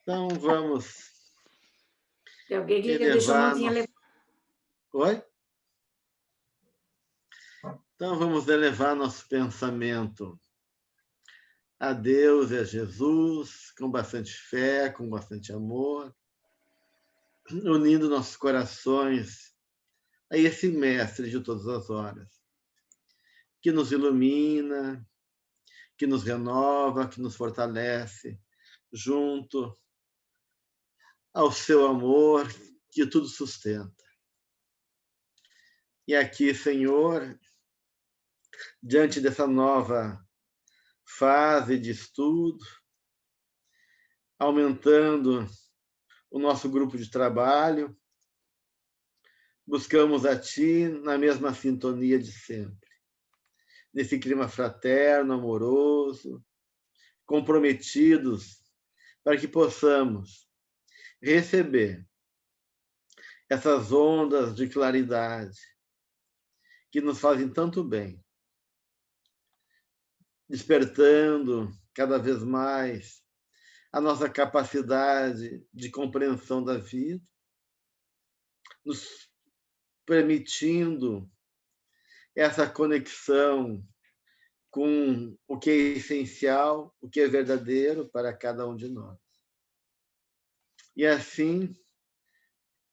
Então, vamos Tem alguém que deixou a elevar mãozinha nosso... levantada. Oi? Então, vamos elevar nosso pensamento a Deus e a Jesus, com bastante fé, com bastante amor, unindo nossos corações a esse Mestre de todas as horas, que nos ilumina, que nos renova, que nos fortalece, junto ao seu amor, que tudo sustenta. E aqui, Senhor, diante dessa nova fase de estudo, aumentando o nosso grupo de trabalho, buscamos a Ti na mesma sintonia de sempre, nesse clima fraterno, amoroso, comprometidos, para que possamos receber essas ondas de claridade que nos fazem tanto bem, despertando cada vez mais a nossa capacidade de compreensão da vida, nos permitindo essa conexão com o que é essencial, o que é verdadeiro para cada um de nós. E assim,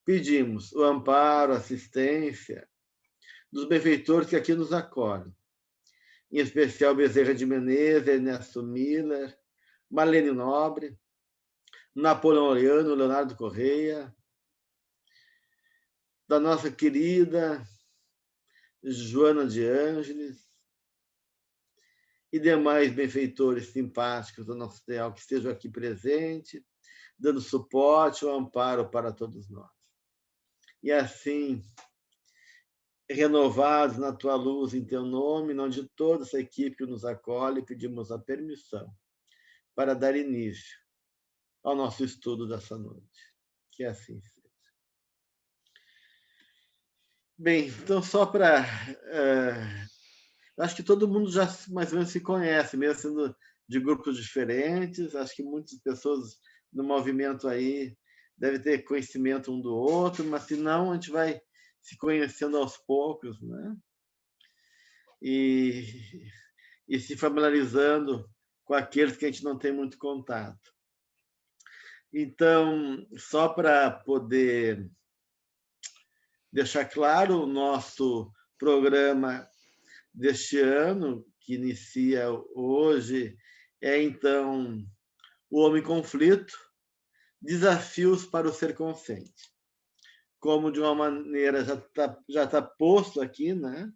pedimos o amparo, a assistência dos benfeitores que aqui nos acolhem, em especial Bezerra de Menezes, Ernesto Miller, Marlene Nobre, Napoleão, Leonardo Correia, da nossa querida Joana de Ângeles e demais benfeitores simpáticos do nosso ideal que estejam aqui presentes, dando suporte ou amparo para todos nós. E assim, renovados na tua luz, em teu nome, em nome de toda essa equipe que nos acolhe, pedimos a permissão para dar início ao nosso estudo dessa noite. Que assim seja. Bem, então só para... acho que todo mundo já mais ou menos se conhece, mesmo sendo de grupos diferentes. Acho que muitas pessoas no movimento aí devem ter conhecimento um do outro, mas se não, a gente vai se conhecendo aos poucos, né? E se familiarizando com aqueles que a gente não tem muito contato. Então, só para poder deixar claro, o nosso programa deste ano, que inicia hoje, é, então, O Homem em Conflito, Desafios para o Ser Consciente. Como, de uma maneira, já tá posto aqui, né?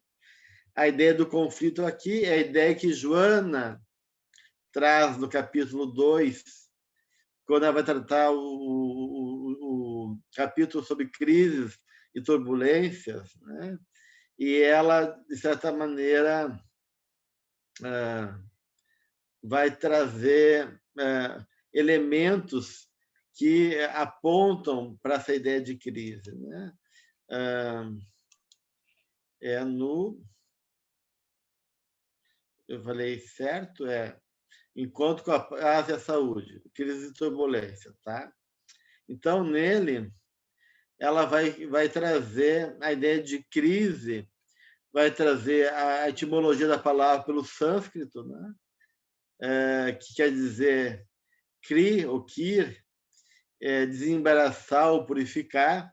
A ideia do conflito aqui é a ideia que Joana traz no capítulo 2, quando ela vai tratar o capítulo sobre crises e turbulências, né? E ela, de certa maneira, vai trazer elementos que apontam para essa ideia de crise, né? Eu falei certo? Encontro com a paz e a saúde, crise e turbulência, tá? Então, nele, ela vai trazer a ideia de crise, vai trazer a etimologia da palavra pelo sânscrito, né? Que quer dizer kri, ou kir, desembaraçar ou purificar,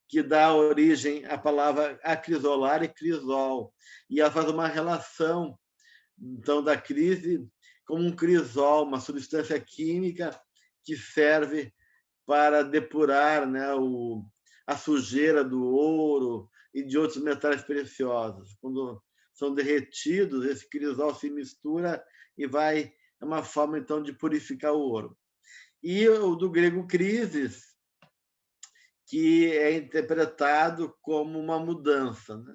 que dá origem à palavra acrisolar e crisol. E ela faz uma relação, então, da crise como um crisol, uma substância química que serve para depurar, né, a sujeira do ouro e de outros metais preciosos. Quando são derretidos, esse crisol se mistura e é uma forma, então, de purificar o ouro. E o do grego crises, que é interpretado como uma mudança, né?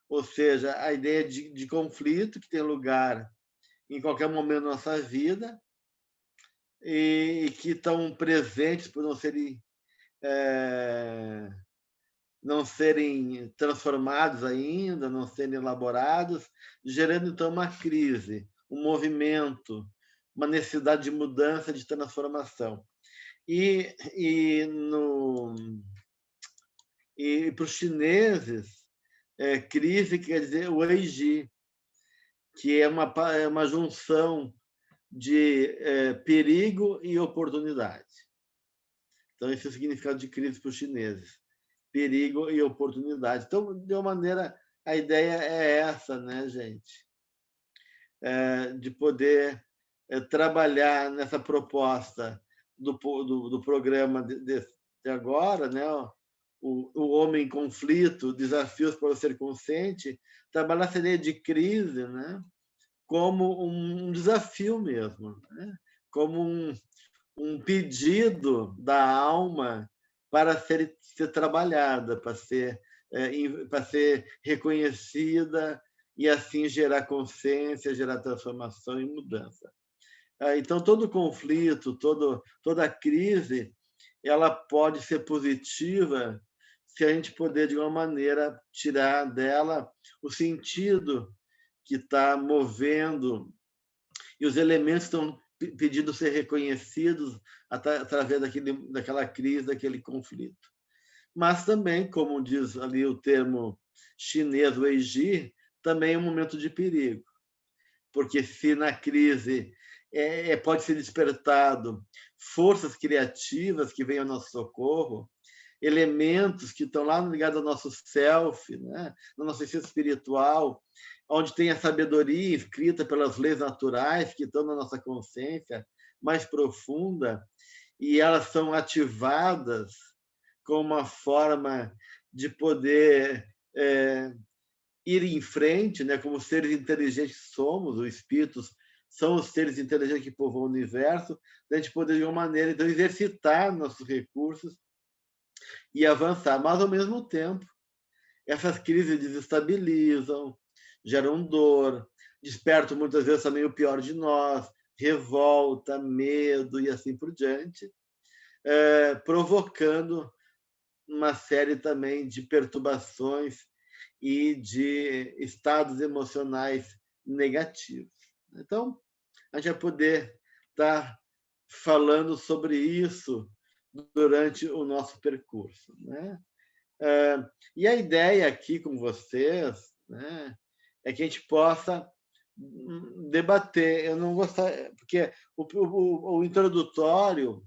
Ou seja, a ideia de conflito que tem lugar em qualquer momento da nossa vida e que estão presentes por não serem transformados ainda, não serem elaborados, gerando, então, uma crise, um movimento, uma necessidade de mudança, de transformação. E para os chineses, crise quer dizer o Weiji, que é uma junção de perigo e oportunidade. Então, esse é o significado de crise para os chineses: perigo e oportunidade. Então, de uma maneira, a ideia é essa, né, gente? De poder trabalhar nessa proposta do programa de agora, né? O homem em conflito, desafios para ser consciente, trabalhar essa ideia de crise, né? Como um desafio mesmo, né? Como um pedido da alma para ser trabalhada, para ser reconhecida e assim gerar consciência, gerar transformação e mudança. Então, todo conflito, toda crise, ela pode ser positiva se a gente puder, de alguma maneira, tirar dela o sentido que está movendo e os elementos estão pedindo ser reconhecidos através daquela crise, daquele conflito. Mas também, como diz ali o termo chinês, o Weiji, também é um momento de perigo, porque se na crise pode ser despertado forças criativas que venham ao nosso socorro, elementos que estão lá ligados ao nosso self, né? No nosso essência espiritual, onde tem a sabedoria escrita pelas leis naturais que estão na nossa consciência mais profunda, e elas são ativadas como uma forma de poder ir em frente, né? Como seres inteligentes que somos, os espíritos são os seres inteligentes que povoam o universo, a gente poder, de uma maneira, então, exercitar nossos recursos e avançar. Mas, ao mesmo tempo, essas crises desestabilizam, geram dor, despertam muitas vezes também o pior de nós, revolta, medo e assim por diante, provocando uma série também de perturbações e de estados emocionais negativos. Então, a gente vai poder estar falando sobre isso durante o nosso percurso, né? E a ideia aqui com vocês, né, é que a gente possa debater. Eu não gostaria, porque o introdutório,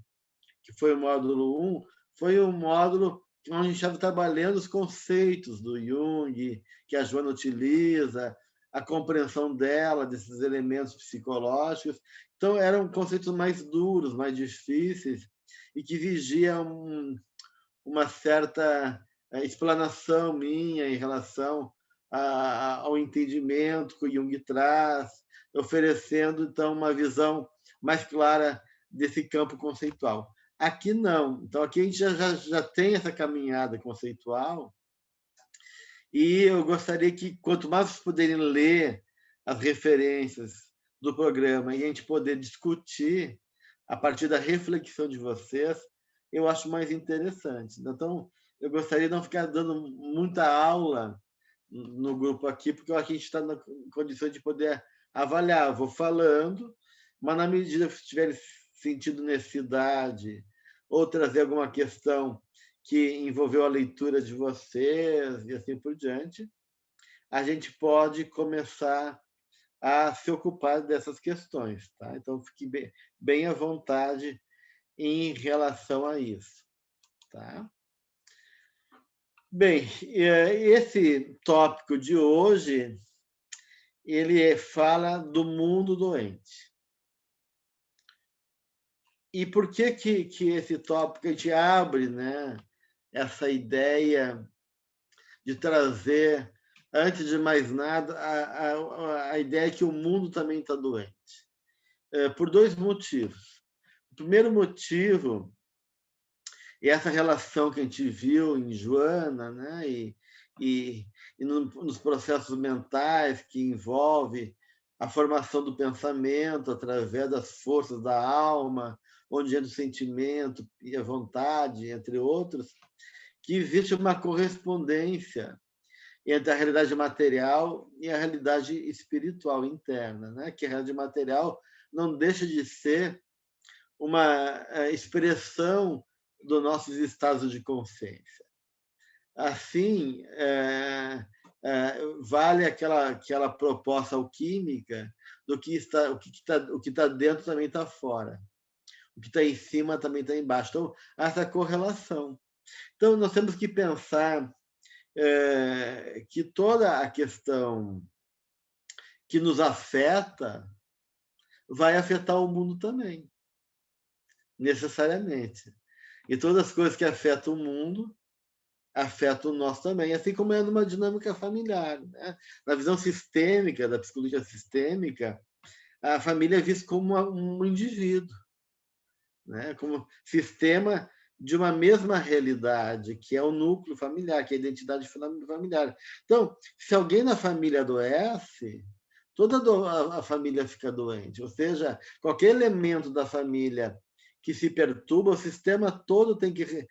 que foi o módulo 1, foi um módulo onde a gente estava trabalhando os conceitos do Jung, que a Joana utiliza, a compreensão dela desses elementos psicológicos. Então, eram conceitos mais duros, mais difíceis, e que exigiam uma certa explanação minha em relação ao entendimento que o Jung traz, oferecendo, então, uma visão mais clara desse campo conceitual. Aqui não. Então, aqui a gente já tem essa caminhada conceitual, e eu gostaria que, quanto mais vocês puderem ler as referências do programa e a gente poder discutir a partir da reflexão de vocês, eu acho mais interessante. Então, eu gostaria de não ficar dando muita aula no grupo aqui, porque eu acho que a gente está na condição de poder avaliar. Eu vou falando, mas na medida que tiver sentido necessidade ou trazer alguma questão que envolveu a leitura de vocês e assim por diante, a gente pode começar a se ocupar dessas questões, tá? Então, fique bem à vontade em relação a isso, tá? Bem, esse tópico de hoje, ele fala do mundo doente. E por que esse tópico a gente abre, né, essa ideia de trazer, antes de mais nada, a ideia que o mundo também está doente? Por dois motivos. O primeiro motivo é essa relação que a gente viu em Joana, né? E nos processos mentais que envolve a formação do pensamento através das forças da alma, onde entra o sentimento e a vontade, entre outros, que existe uma correspondência entre a realidade material e a realidade espiritual interna, né? Que a realidade material não deixa de ser uma expressão dos nossos estados de consciência. Assim, vale aquela proposta alquímica do que está dentro também está fora. O que está em cima também está embaixo. Então, essa correlação. Então, nós temos que pensar que toda a questão que nos afeta vai afetar o mundo também, necessariamente. E todas as coisas que afetam o mundo afetam o nosso também, assim como é numa dinâmica familiar, né? Na visão sistêmica, da psicologia sistêmica, a família é vista como um indivíduo, né? Como sistema de uma mesma realidade, que é o núcleo familiar, que é a identidade familiar. Então, se alguém na família adoece, toda a família fica doente, ou seja, qualquer elemento da família que se perturba, o sistema todo tem que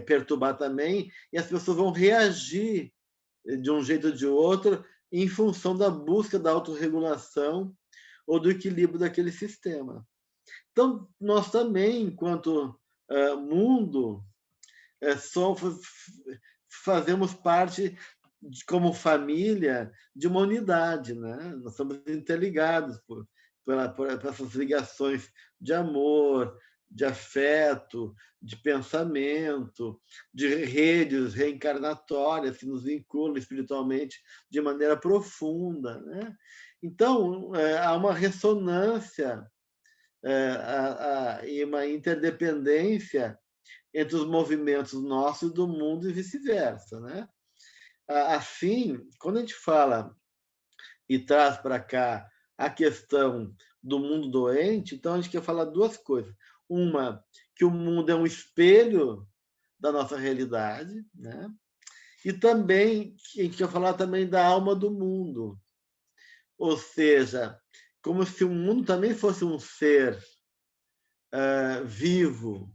perturbar também, e as pessoas vão reagir de um jeito ou de outro em função da busca da autorregulação ou do equilíbrio daquele sistema. Então, nós também, enquanto mundo, fazemos parte, como família, de uma unidade, né? Nós somos interligados por essas ligações de amor, de afeto, de pensamento, de redes reencarnatórias que nos vinculam espiritualmente de maneira profunda, né? Então, há uma ressonância e uma interdependência entre os movimentos nossos e do mundo e vice-versa, né? Assim, quando a gente fala e traz para cá a questão do mundo doente, então a gente quer falar duas coisas. Uma, que o mundo é um espelho da nossa realidade, né? E também, a gente quer falar também da alma do mundo, ou seja, como se o mundo também fosse um ser vivo,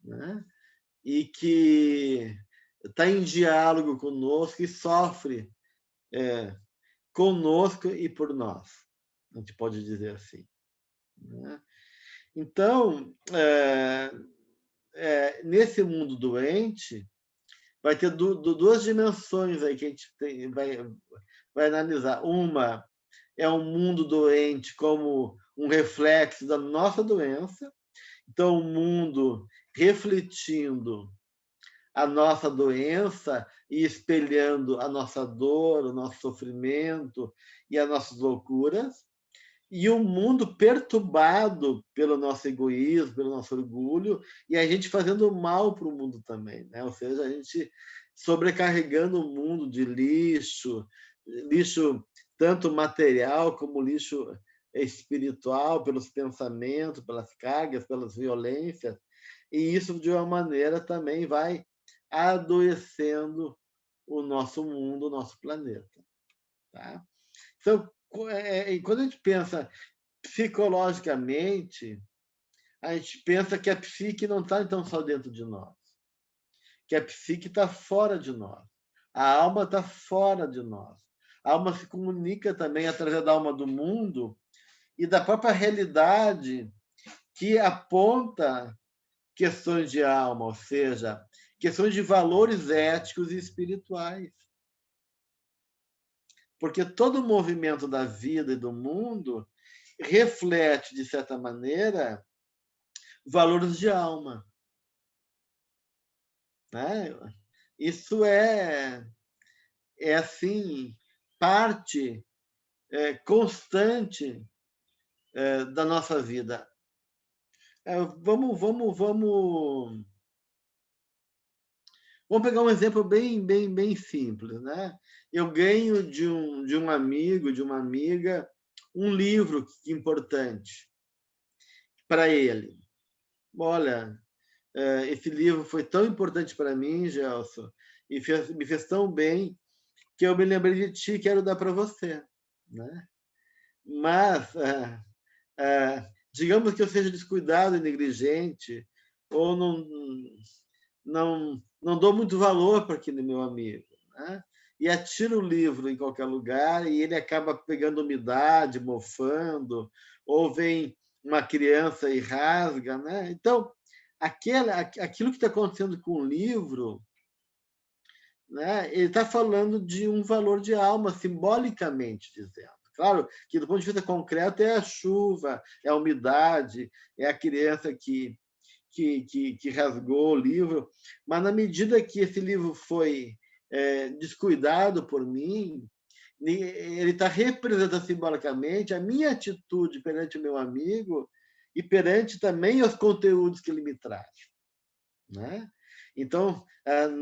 né? E que está em diálogo conosco e sofre conosco e por nós, a gente pode dizer assim, né? Então, nesse mundo doente, vai ter duas dimensões aí que a gente vai analisar. Uma é um mundo doente como um reflexo da nossa doença, então o mundo refletindo a nossa doença e espelhando a nossa dor, o nosso sofrimento e as nossas loucuras, e o mundo perturbado pelo nosso egoísmo, pelo nosso orgulho, e a gente fazendo mal para o mundo também, né? Ou seja, a gente sobrecarregando o mundo de lixo, lixo tanto material como lixo espiritual, pelos pensamentos, pelas cargas, pelas violências, e isso de uma maneira também vai adoecendo o nosso mundo, o nosso planeta. Tá? Então, quando a gente pensa psicologicamente, a gente pensa que a psique não está então só dentro de nós, que a psique está fora de nós, a alma está fora de nós. A alma se comunica também através da alma do mundo e da própria realidade que aponta questões de alma, ou seja, questões de valores éticos e espirituais. Porque todo o movimento da vida e do mundo reflete, de certa maneira, valores de alma. Né? Isso assim, parte constante da nossa vida. Vamos pegar um exemplo bem simples, né? Eu ganho de um amigo, de uma amiga, um livro importante para ele. Olha, esse livro foi tão importante para mim, Gelson, e me fez tão bem que eu me lembrei de ti e quero dar para você, né? Mas, digamos que eu seja descuidado e negligente, ou não dou muito valor para aquele meu amigo. né? E atira o livro em qualquer lugar e ele acaba pegando umidade, mofando, ou vem uma criança e rasga, né? Então, aquilo que está acontecendo com o livro, né? Ele está falando de um valor de alma, simbolicamente dizendo. Claro que, do ponto de vista concreto, é a chuva, é a umidade, é a criança que rasgou o livro, mas na medida que esse livro foi descuidado por mim, ele está representando simbolicamente a minha atitude perante o meu amigo e perante também os conteúdos que ele me traz, né? Então,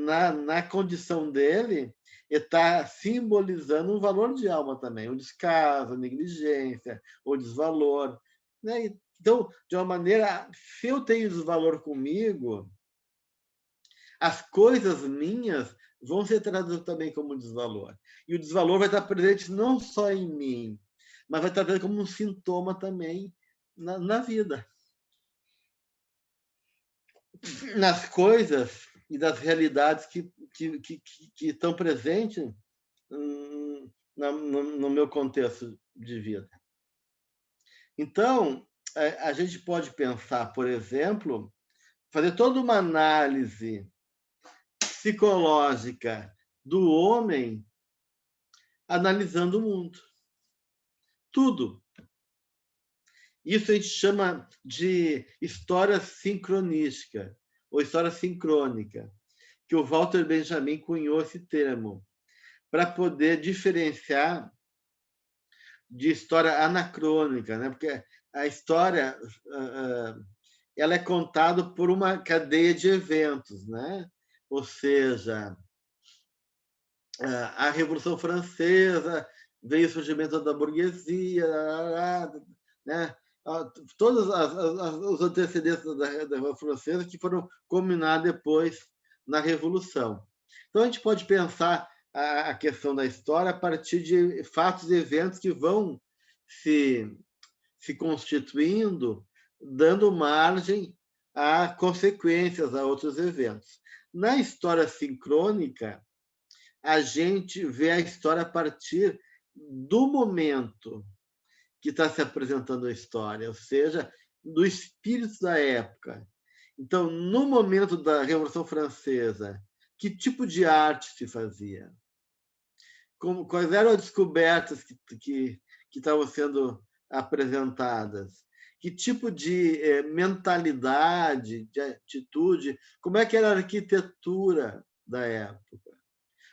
na condição dele, ele está simbolizando um valor de alma também, o descaso, a negligência, o desvalor, né? Então, de uma maneira, se eu tenho desvalor comigo, as coisas minhas vão ser tratadas também como desvalor. E o desvalor vai estar presente não só em mim, mas vai estar presente como um sintoma também na vida. Nas coisas e das realidades que estão presentes no meu contexto de vida. Então, a gente pode pensar, por exemplo, fazer toda uma análise psicológica do homem analisando o mundo. Tudo. Isso a gente chama de história sincronística, ou história sincrônica, que o Walter Benjamin cunhou esse termo, para poder diferenciar de história anacrônica, né? Porque a história ela é contada por uma cadeia de eventos, né? Ou seja, a Revolução Francesa, veio o surgimento da burguesia, né? Todos os antecedentes da Revolução Francesa que foram culminados depois na Revolução. Então, a gente pode pensar a questão da história a partir de fatos e eventos que vão se constituindo, dando margem a consequências, a outros eventos. Na história sincrônica, a gente vê a história a partir do momento que está se apresentando a história, ou seja, do espírito da época. Então, no momento da Revolução Francesa, que tipo de arte se fazia? Quais eram as descobertas que estavam sendo apresentadas? Que tipo de mentalidade, de atitude? Como é que era a arquitetura da época?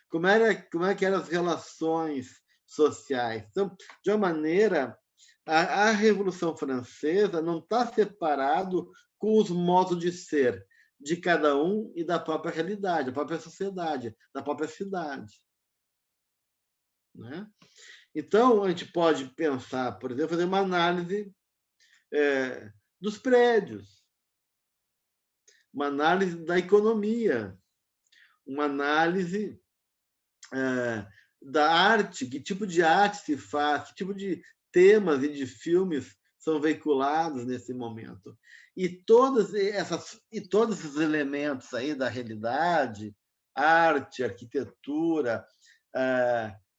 Como é que eram as relações sociais? Então, de uma maneira, a Revolução Francesa não está separado com os modos de ser de cada um e da própria realidade, da própria sociedade, da própria cidade, né? Então, a gente pode pensar, por exemplo, fazer uma análise dos prédios, uma análise da economia, uma análise da arte, que tipo de arte se faz, que tipo de temas e de filmes são veiculados nesse momento. E todos esses elementos aí da realidade, arte, arquitetura,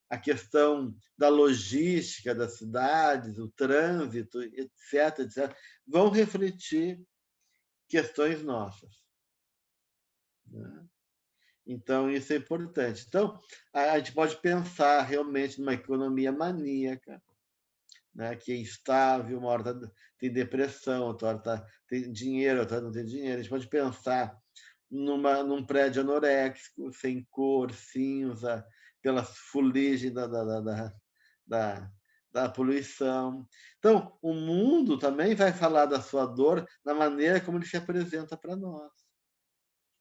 a questão da logística das cidades, o trânsito, etc., etc., vão refletir questões nossas, né? Então, isso é importante. Então, a gente pode pensar realmente numa economia maníaca, né, que é instável, uma hora tem depressão, outra hora tem dinheiro, outra hora não tem dinheiro. A gente pode pensar num prédio anoréxico, sem cor, cinza, pela fuligem da poluição. Então, o mundo também vai falar da sua dor na maneira como ele se apresenta para nós,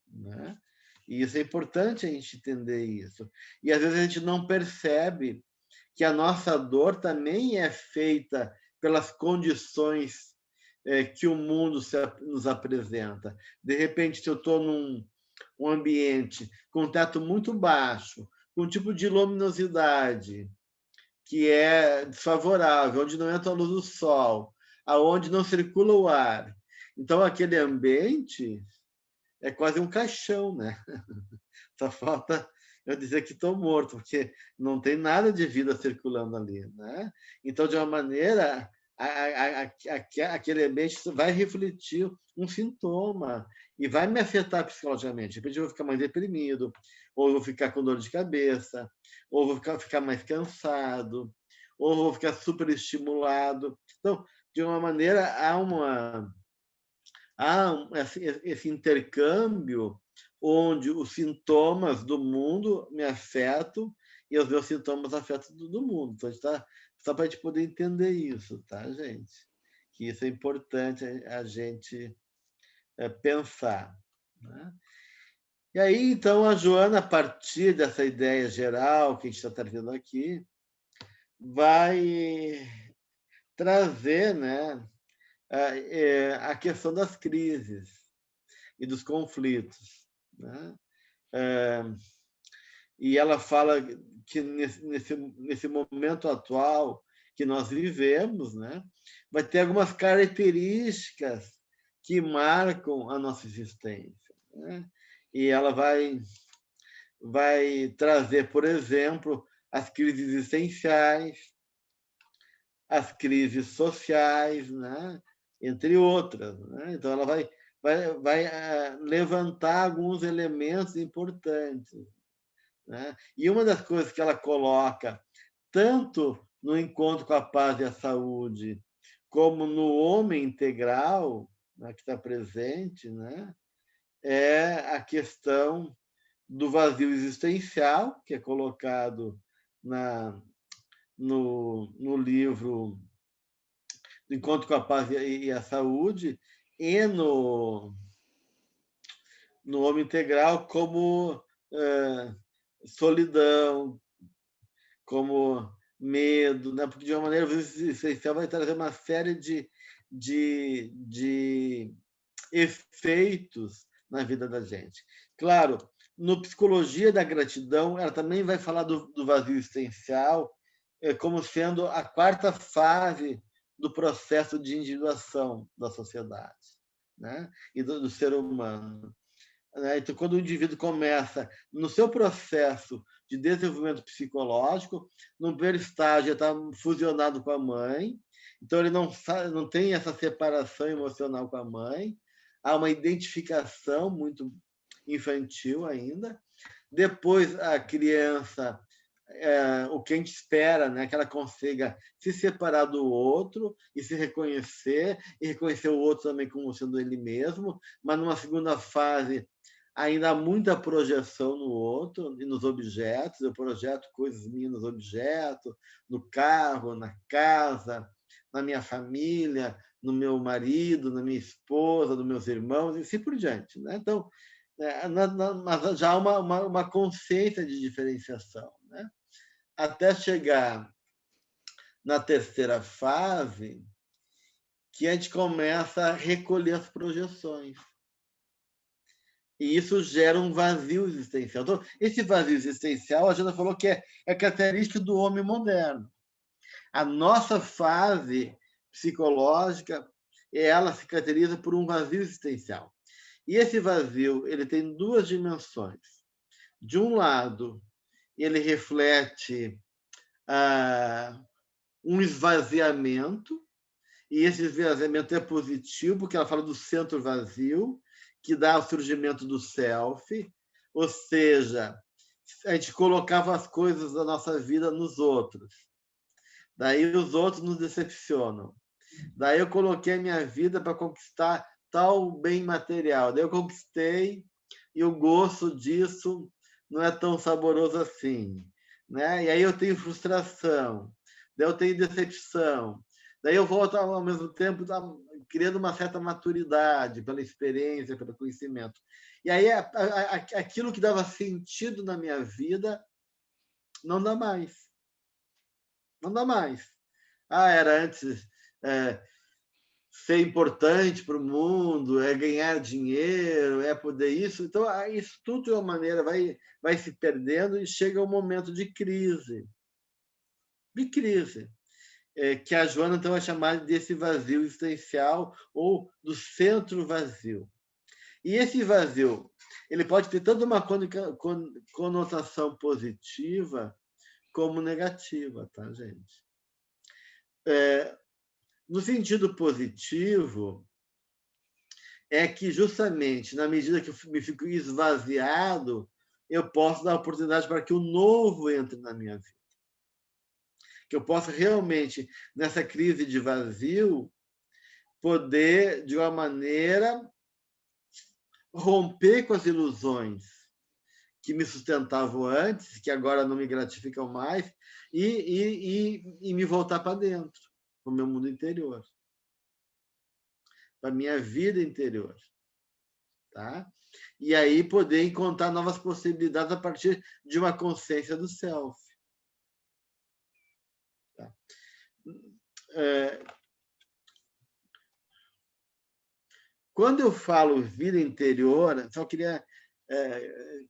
né? E isso é importante a gente entender isso. E às vezes a gente não percebe que a nossa dor também é feita pelas condições que o mundo nos apresenta. De repente, se eu estou num ambiente com um teto muito baixo, com um tipo de luminosidade que é desfavorável, onde não entra a luz do sol, aonde não circula o ar, então aquele ambiente é quase um caixão, né? Só falta eu dizer que estou morto, porque não tem nada de vida circulando ali, né? Então, de uma maneira, aquele ambiente vai refletir um sintoma e vai me afetar psicologicamente. De repente, eu vou ficar mais deprimido, ou vou ficar com dor de cabeça, ou vou ficar mais cansado, ou vou ficar super estimulado. Então, de uma maneira, há esse intercâmbio onde os sintomas do mundo me afetam e os meus sintomas afetam do mundo. Então, só para a gente poder entender isso, tá, gente? Que isso é importante a gente pensar. Né? E aí, então, a Joana, a partir dessa ideia geral que a gente está trazendo aqui, vai trazer, né, a questão das crises e dos conflitos. Né? E ela fala que nesse momento atual que nós vivemos, né, vai ter algumas características que marcam a nossa existência. Né? E ela vai trazer, por exemplo, as crises existenciais, as crises sociais, né? Entre outras. Né? Então, ela vai levantar alguns elementos importantes. Né? E uma das coisas que ela coloca, tanto no Encontro com a Paz e a Saúde, como no Homem Integral, né, que está presente, né, é a questão do vazio existencial, que é colocado no livro do Encontro com a Paz e a Saúde, e no Homem Integral como solidão, como medo, né? Porque, de uma maneira, o vazio existencial vai trazer uma série de efeitos na vida da gente. Claro, no Psicologia da Gratidão, ela também vai falar do vazio existencial como sendo a quarta fase do processo de individuação da sociedade, né? E do ser humano. Então, quando o indivíduo começa no seu processo de desenvolvimento psicológico, no primeiro estágio está fusionado com a mãe, então ele não tem essa separação emocional com a mãe, há uma identificação muito infantil ainda. Depois, a criança, o que a gente espera, né, que ela consiga se separar do outro e se reconhecer, e reconhecer o outro também como sendo ele mesmo, mas numa segunda fase ainda há muita projeção no outro e nos objetos. Eu projeto coisas minhas nos objetos, no carro, na casa, na minha família, no meu marido, na minha esposa, nos meus irmãos, e assim por diante. Né? Então, mas já há uma consciência de diferenciação. Né? Até chegar na terceira fase, que a gente começa a recolher as projeções. E isso gera um vazio existencial. Então, esse vazio existencial, a Jana falou que é característica do homem moderno. A nossa fase psicológica, ela se caracteriza por um vazio existencial. E esse vazio, ele tem duas dimensões. De um lado, ele reflete um esvaziamento, e esse esvaziamento é positivo, porque ela fala do centro vazio, que dá o surgimento do self, ou seja, a gente colocava as coisas da nossa vida nos outros. Daí os outros nos decepcionam. Daí eu coloquei a minha vida para conquistar tal bem material. Daí eu conquistei e o gosto disso não é tão saboroso assim. Né? E aí eu tenho frustração, daí eu tenho decepção. Daí eu volto, ao mesmo tempo, criando uma certa maturidade pela experiência, pelo conhecimento. E aí aquilo que dava sentido na minha vida não dá mais. Não dá mais. Era antes ser importante para o mundo, é ganhar dinheiro, é poder isso. Então, isso tudo de uma maneira vai se perdendo e chega um momento de crise. De crise. Que a Joana então vai chamar desse vazio existencial ou do centro vazio. E esse vazio, ele pode ter tanto uma conotação positiva como negativa, tá, gente? No sentido positivo, é que, justamente, na medida que eu me fico esvaziado, eu posso dar oportunidade para que o novo entre na minha vida. Que eu possa realmente, nessa crise de vazio, poder, de uma maneira, romper com as ilusões que me sustentavam antes, que agora não me gratificam mais, e me voltar para dentro, para o meu mundo interior, para a minha vida interior. Tá? E aí poder encontrar novas possibilidades a partir de uma consciência do self. Tá? Quando eu falo vida interior, só queria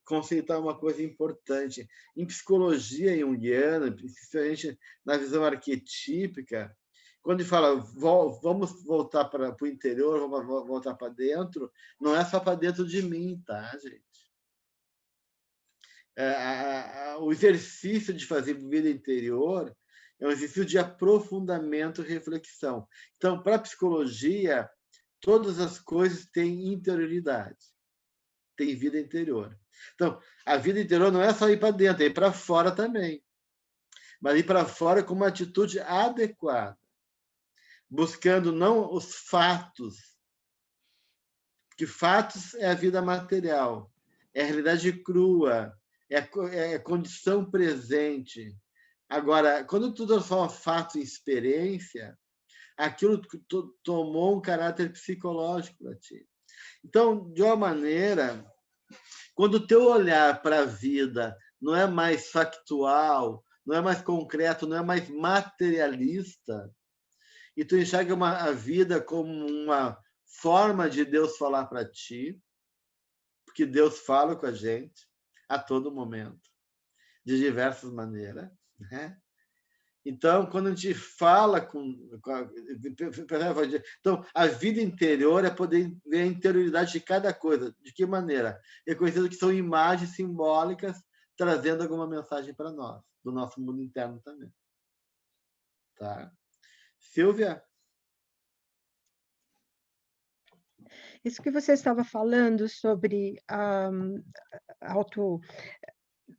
conceitar uma coisa importante. Em psicologia junguiana, principalmente na visão arquetípica, quando ele fala vamos voltar para o interior, vamos voltar para dentro, não é só para dentro de mim, tá, gente? O exercício de fazer vida interior é um exercício de aprofundamento e reflexão. Então, para a psicologia, todas as coisas têm interioridade, têm vida interior. Então, a vida interior não é só ir para dentro, é ir para fora também. Mas ir para fora com uma atitude adequada, buscando não os fatos, porque fatos é a vida material, é a realidade crua, é a condição presente. Agora, quando tu transforma fato em experiência, aquilo tomou um caráter psicológico para ti. Então, de uma maneira, quando o teu olhar para a vida não é mais factual, não é mais concreto, não é mais materialista, e tu enxerga a vida como uma forma de Deus falar para ti, porque Deus fala com a gente a todo momento, de diversas maneiras, né? Então, quando a gente fala então, a vida interior é poder ver a interioridade de cada coisa. De que maneira? Reconhecendo que são imagens simbólicas trazendo alguma mensagem para nós, do nosso mundo interno também. Tá? Silvia? Isso que você estava falando sobre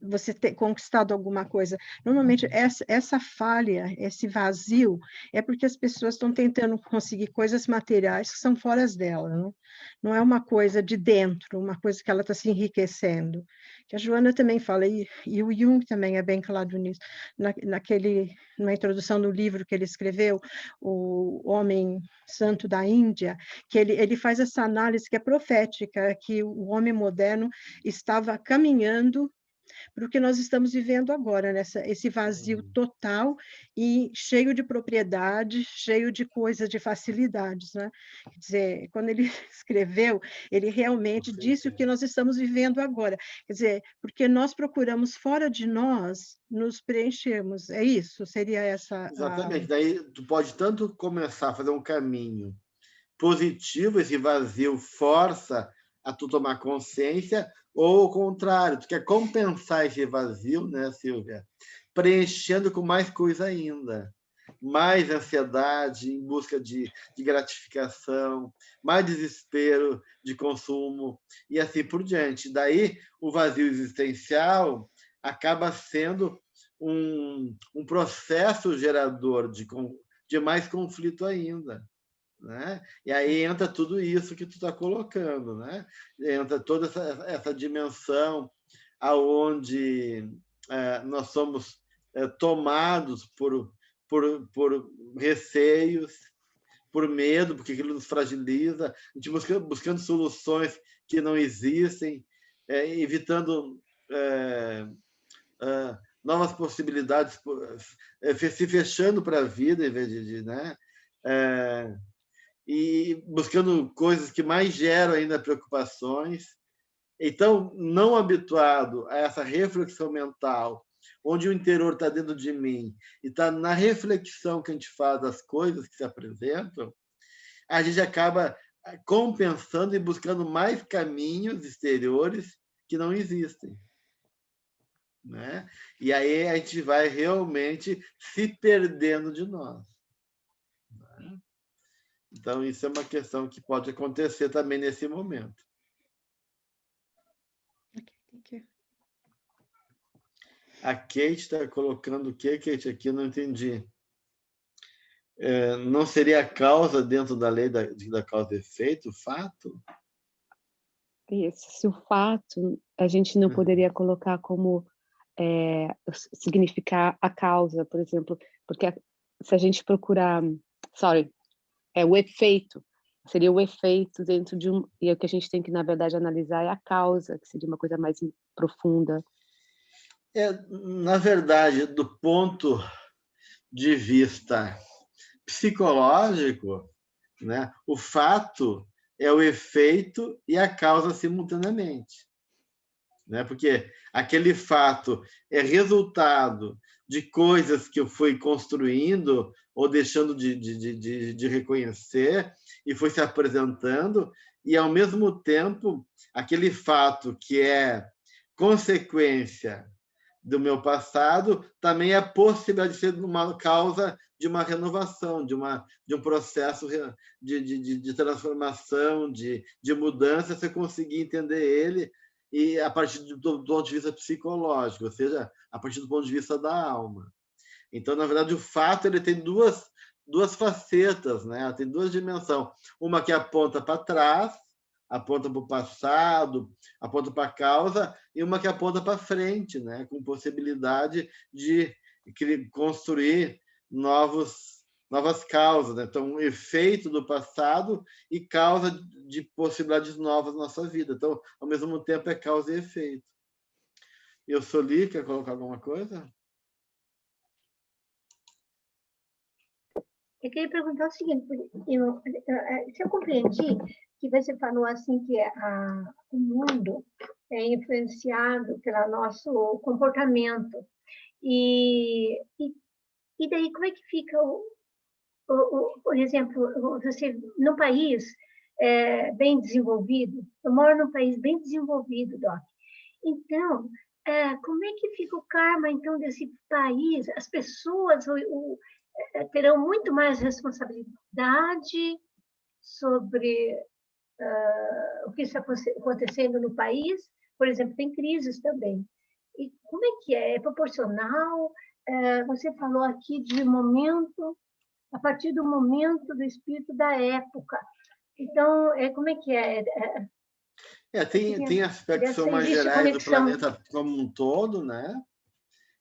você ter conquistado alguma coisa. Normalmente, essa falha, esse vazio, é porque as pessoas estão tentando conseguir coisas materiais que são fora dela, não? Não é uma coisa de dentro, uma coisa que ela está se enriquecendo. Que a Joana também fala, e o Jung também é bem claro nisso, na introdução do livro que ele escreveu, O Homem Santo da Índia, que ele faz essa análise que é profética, que o homem moderno estava caminhando para o que nós estamos vivendo agora, esse vazio total e cheio de propriedade, cheio de coisas, de facilidades, né? Quer dizer, quando ele escreveu, ele realmente disse o que nós estamos vivendo agora. Quer dizer, porque nós procuramos fora de nós nos preenchermos. É isso? Seria essa... Exatamente. Daí tu pode tanto começar a fazer um caminho positivo, esse vazio força a tu tomar consciência, ou o contrário, tu quer compensar esse vazio, né, Silvia? Preenchendo com mais coisa ainda. Mais ansiedade em busca de gratificação, mais desespero de consumo, e assim por diante. Daí, o vazio existencial acaba sendo um processo gerador de mais conflito ainda. Né? E aí entra tudo isso que tu está colocando, né? Entra toda essa dimensão aonde nós somos tomados por receios, por medo, porque aquilo nos fragiliza, a gente buscando soluções que não existem, evitando novas possibilidades, se fechando para a vida em vez de né? E buscando coisas que mais geram ainda preocupações. Então, não habituado a essa reflexão mental, onde o interior está dentro de mim e está na reflexão que a gente faz das coisas que se apresentam, a gente acaba compensando e buscando mais caminhos exteriores que não existem, né? E aí a gente vai realmente se perdendo de nós, né? Então, isso é uma questão que pode acontecer também nesse momento. A Kate está colocando o quê, Kate? Aqui eu não entendi. Não seria a causa dentro da lei da causa e efeito, o fato? Isso, se o fato a gente não poderia colocar como significar a causa, por exemplo, porque se a gente procurar, o efeito, seria o efeito dentro de e o que a gente tem que, na verdade, analisar é a causa, que seria uma coisa mais profunda. Na verdade, do ponto de vista psicológico, né, o fato é o efeito e a causa simultaneamente, né? Porque aquele fato é resultado de coisas que eu fui construindo ou deixando de reconhecer e foi se apresentando, e, ao mesmo tempo, aquele fato que é consequência do meu passado também é possível de ser uma causa de uma renovação, de um processo de transformação, de mudança, se eu conseguir entender ele e a partir do ponto de vista psicológico, ou seja, a partir do ponto de vista da alma. Então, na verdade, o fato ele tem duas facetas, né? Tem duas dimensões. Uma que aponta para trás, aponta para o passado, aponta para a causa, e uma que aponta para frente, né? Com possibilidade de construir novas causas, né? Então, um efeito do passado e causa de possibilidades novas na nossa vida. Então, ao mesmo tempo, é causa e efeito. Eu sou Li, quer colocar alguma coisa? Eu queria perguntar o seguinte, se eu compreendi que você falou assim que o mundo é influenciado pelo nosso comportamento. E daí, como é que fica, por exemplo, você, no país bem desenvolvido, eu moro num país bem desenvolvido, Doc. Então, como é que fica o karma, então, desse país? As pessoas terão muito mais responsabilidade sobre o que está acontecendo no país. Por exemplo, tem crises também. E como é que é? É proporcional? Você falou aqui de momento, a partir do momento do espírito da época. Então, como é que é? Tem aspectos que são mais gerais do planeta como um todo, né?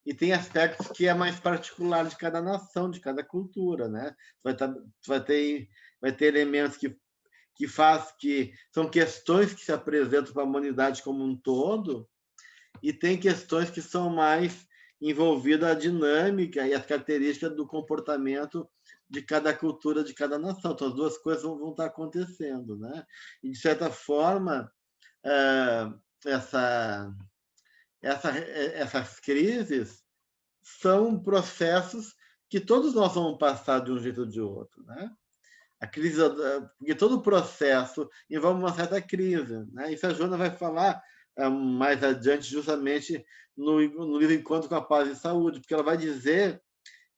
E tem aspectos que é mais particular de cada nação, de cada cultura, né? Vai ter elementos que são questões que se apresentam para a humanidade como um todo, e tem questões que são mais envolvidas a dinâmica e as características do comportamento de cada cultura, de cada nação. Então, as duas coisas vão estar acontecendo, né? E, de certa forma, essas crises são processos que todos nós vamos passar de um jeito ou de outro, né? A crise, porque todo o processo envolve uma certa crise, né? Isso a Joana vai falar mais adiante, justamente no livro Encontro com a Paz e Saúde, porque ela vai dizer,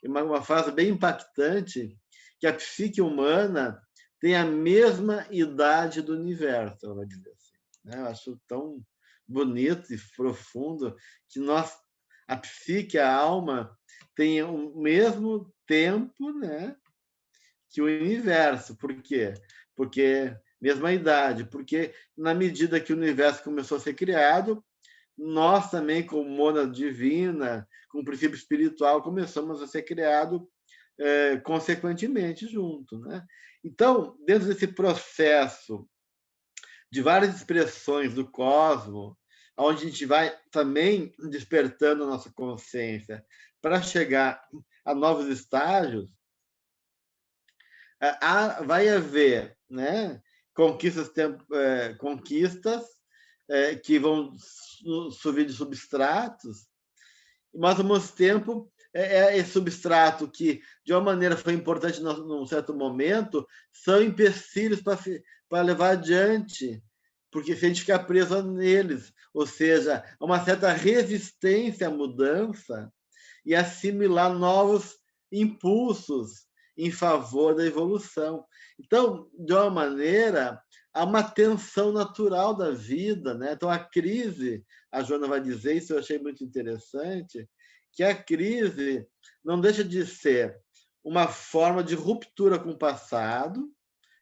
uma frase bem impactante, que a psique humana tem a mesma idade do universo, ela vai dizer assim, né? Eu acho tão bonito e profundo que a psique, a alma, tem o mesmo tempo, né, que o universo. Por quê? Porque mesma idade, porque na medida que o universo começou a ser criado, nós também, como mônada divina, com o princípio espiritual, começamos a ser criados consequentemente junto, né? Então, dentro desse processo de várias expressões do cosmos, onde a gente vai também despertando a nossa consciência para chegar a novos estágios, vai haver, né, conquistas que vão subir de substratos, mas, ao mesmo tempo, esse substrato que, de uma maneira, foi importante num certo momento, são empecilhos para levar adiante, porque se a gente ficar preso neles, ou seja, uma certa resistência à mudança e assimilar novos impulsos em favor da evolução. Então, de uma maneira, há uma tensão natural da vida, né? Então, a crise, a Joana vai dizer, isso eu achei muito interessante, que a crise não deixa de ser uma forma de ruptura com o passado,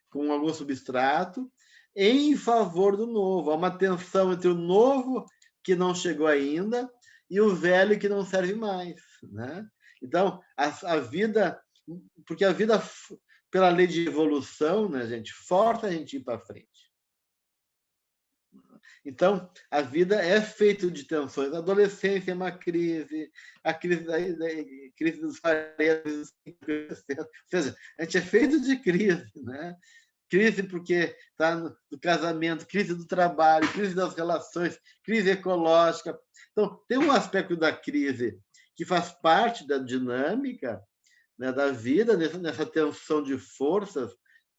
com algum substrato, em favor do novo. Há uma tensão entre o novo, que não chegou ainda, e o velho, que não serve mais, né? Então, a vida... Porque a vida, pela lei de evolução, né, gente, força a gente ir para frente. Então, a vida é feita de tensões. A adolescência é uma crise, a crise dos 40, ou seja, a gente é feito de crise, né? Crise porque está no casamento, crise do trabalho, crise das relações, crise ecológica. Então, tem um aspecto da crise que faz parte da dinâmica, né, da vida, nessa tensão de forças,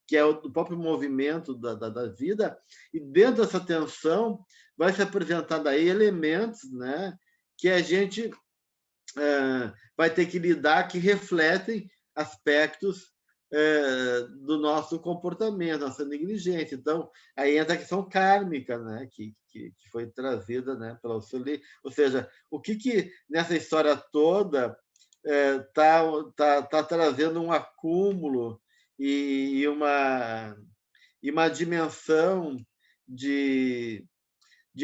que é o próprio movimento da vida, e dentro dessa tensão vai se apresentar daí elementos, né, que a gente vai ter que lidar, que refletem aspectos do nosso comportamento, nossa negligência. Então, aí entra a questão kármica, né, que foi trazida, né, pela Sueli. Ou seja, o que nessa história toda tá trazendo um acúmulo e uma dimensão de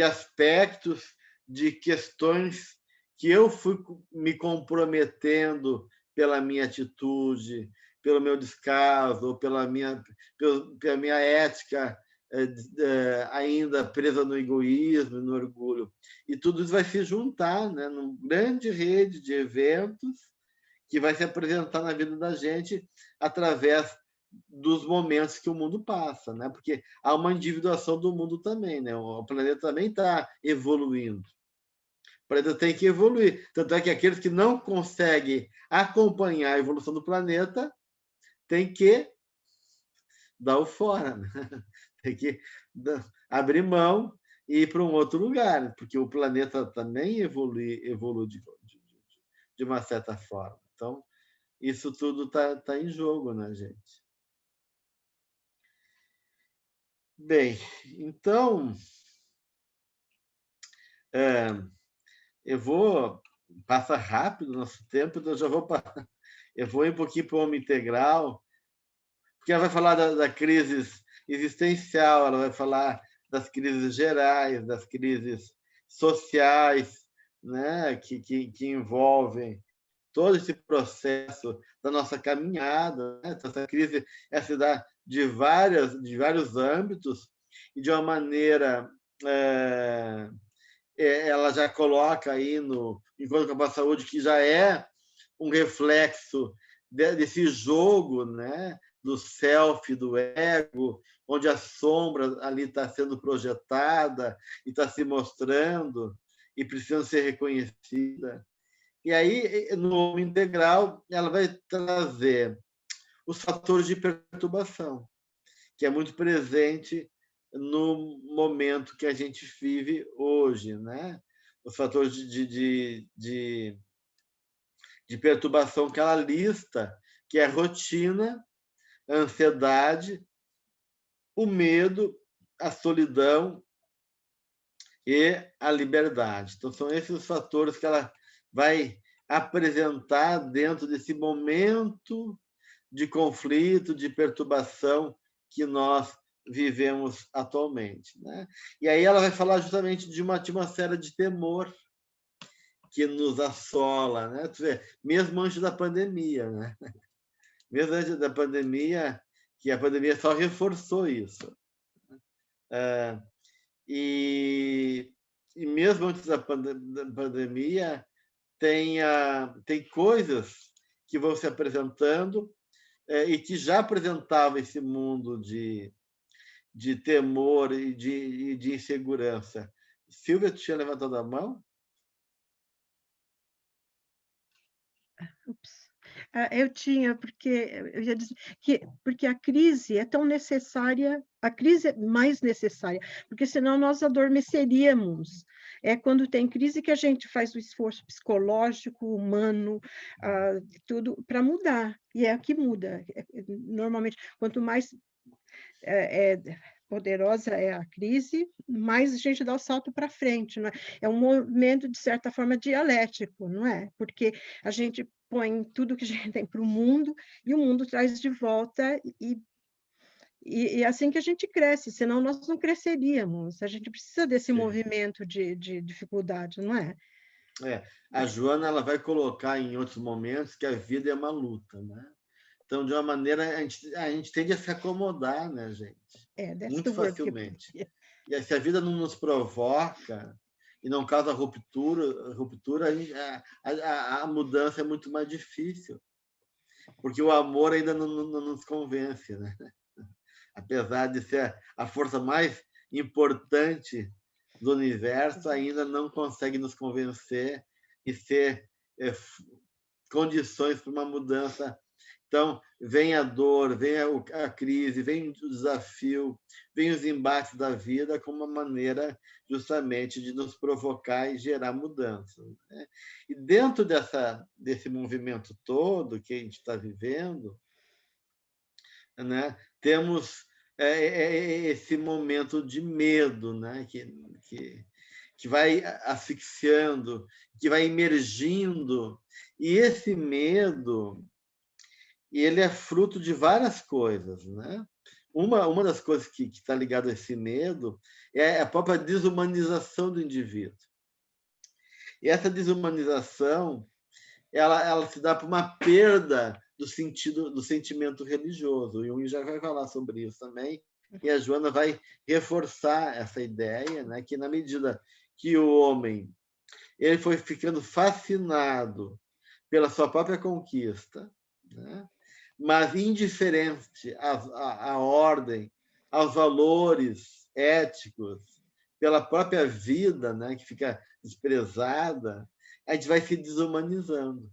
aspectos, de questões que eu fui me comprometendo pela minha atitude, pelo meu descaso, ou pela minha ética ainda presa no egoísmo, no orgulho. E tudo isso vai se juntar, né, numa grande rede de eventos que vai se apresentar na vida da gente através dos momentos que o mundo passa, né? Porque há uma individuação do mundo também, né? O planeta também está evoluindo. O planeta tem que evoluir. Tanto é que aqueles que não conseguem acompanhar a evolução do planeta têm que dar o fora, né? Tem que abrir mão e ir para um outro lugar, porque o planeta também evolui de uma certa forma. Então, isso tudo tá em jogo, né, gente? Bem, então, eu vou... Passa rápido o nosso tempo, então eu vou ir um pouquinho para o Homem Integral, porque ela vai falar da crise existencial, ela vai falar das crises gerais, das crises sociais, né, que envolvem todo esse processo da nossa caminhada, né? Essa crise se dá de vários âmbitos e de uma maneira ela já coloca aí no Encontro com a Saúde, que já é um reflexo desse jogo, né, do self, do ego, onde a sombra ali está sendo projetada e está se mostrando e precisa ser reconhecida. E aí, no Homem Integral, ela vai trazer os fatores de perturbação, que é muito presente no momento que a gente vive hoje, né? Os fatores de perturbação que ela lista, que é a rotina, a ansiedade, o medo, a solidão e a liberdade. Então, são esses os fatores que ela vai apresentar dentro desse momento de conflito, de perturbação que nós vivemos atualmente, né? E aí ela vai falar justamente de uma atmosfera de temor que nos assola, né? Mesmo antes da pandemia, né? Mesmo antes da pandemia, que a pandemia só reforçou isso. E mesmo antes da pandemia, tem coisas que vão se apresentando e que já apresentavam esse mundo de temor e de insegurança. Silvia, tu tinha levantado a mão? Eu tinha, porque eu ia dizer porque a crise é tão necessária, a crise é mais necessária, porque senão nós adormeceríamos. É quando tem crise que a gente faz o esforço psicológico, humano, tudo para mudar, e é o que muda. Normalmente, quanto mais poderosa é a crise, mais a gente dá o salto para frente, não é? É um movimento, de certa forma, dialético, não é? Porque a gente põe tudo que a gente tem para o mundo e o mundo traz de volta e é assim que a gente cresce, senão nós não cresceríamos. A gente precisa desse movimento de dificuldade, não é? A Joana ela vai colocar em outros momentos que a vida é uma luta, né? Então, de uma maneira, a gente tende a se acomodar, né, gente? Muito facilmente. E se a vida não nos provoca e não causa ruptura a mudança é muito mais difícil, porque o amor ainda não nos convence, né? Apesar de ser a força mais importante do universo, ainda não consegue nos convencer e ser condições para uma mudança. Então, vem a dor, vem a crise, vem o desafio, vem os embates da vida como uma maneira justamente de nos provocar e gerar mudança, né? E dentro desse movimento todo que a gente está vivendo, né, temos esse momento de medo, né, que vai asfixiando, que vai emergindo, e esse medo ele é fruto de várias coisas, né? Uma das coisas que está ligada a esse medo é a própria desumanização do indivíduo. E essa desumanização ela se dá por uma perda do sentimento religioso. O Jung já vai falar sobre isso também, e a Joana vai reforçar essa ideia, né, que na medida que o homem ele foi ficando fascinado pela sua própria conquista, né, mas indiferente à ordem, aos valores éticos, pela própria vida, né, que fica desprezada, a gente vai se desumanizando.